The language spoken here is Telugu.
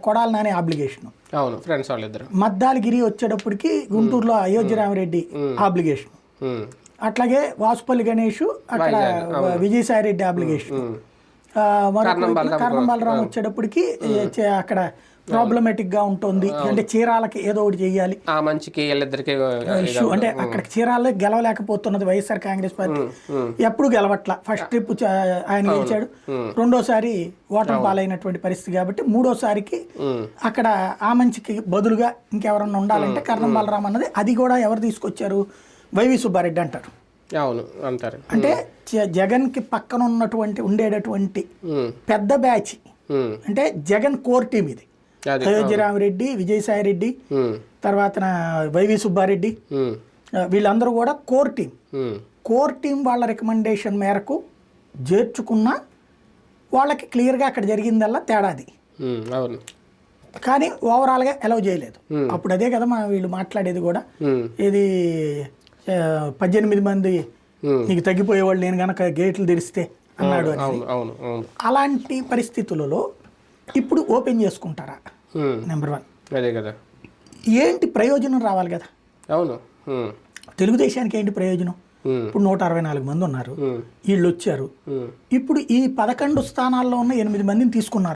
కొడాలి నాని అబ్లిగేషన్, అవును ఫ్రెండ్స్ వాళ్ళిద్దరు. మద్దాలగిరి వచ్చేటప్పటికి గుంటూరులో అయోధ్య రామిరెడ్డి అబ్లిగేషన్, అట్లాగే వాసుపల్లి గణేష్ అక్కడ విజయసాయి రెడ్డి అబ్లిగేషన్, కర్ణం బలరాం వచ్చేటప్పటికి అక్కడ ప్రాబ్లమేటిక్ గా ఉంటుంది అంటే చీరాలకి ఏదో ఒకటి చెయ్యాలి ఆ మంచికి వీళ్ళిద్దరికి ఇష్యూ అంటే అక్కడ చీరాల్లో గెలవలేకపోతున్నది వైఎస్ఆర్ కాంగ్రెస్ పార్టీ, ఎప్పుడు గెలవట్ల. ఫస్ట్ ట్రిప్ ఆయన గెలిచాడు, రెండోసారి ఓటమి పాలైనటువంటి పరిస్థితి కాబట్టి మూడోసారికి అక్కడ ఆ మంచికి బదులుగా ఇంకెవరన్నా ఉండాలంటే కర్ణం బలరాం అన్నది, అది కూడా ఎవరు తీసుకొచ్చారు, వైవి సుబ్బారెడ్డి అంటారు. అవును అంటారు. అంటే జగన్ కి పక్కన ఉన్నటువంటి ఉండేటటువంటి పెద్ద బ్యాచ్ అంటే జగన్ కోర్ టీం ఇది. అయోధ్య రామిరెడ్డి, విజయసాయి రెడ్డి, తర్వాత వైవి సుబ్బారెడ్డి, వీళ్ళందరూ కూడా కోర్ టీం. కోర్ టీం వాళ్ళ రికమెండేషన్ మేరకు చేర్చుకున్న వాళ్ళకి క్లియర్గా అక్కడ జరిగిందల్లా తేడాది, కానీ ఓవరాల్గా అలౌ చేయలేదు. అప్పుడు అదే కదా వీళ్ళు మాట్లాడేది కూడా, ఇది 18 మంది నీకు తగ్గిపోయేవాళ్ళు నేను కనుక గేట్లు తెరిస్తే అన్నాడు అని. అలాంటి పరిస్థితులలో ఇప్పుడు ఓపెన్ చేసుకుంటారా? నెంబర్ 1 అదే కదా, ఏంటి ప్రయోజనం రావాలి కదా. అవును, తెలుగుదేశానికి ఏంటి ప్రయోజనం? ఇప్పుడు 164 మంది ఉన్నారు, వీళ్ళు వచ్చారు, ఇప్పుడు ఈ 11 స్థానాల్లో ఉన్న 8 మందిని తీసుకున్నారు.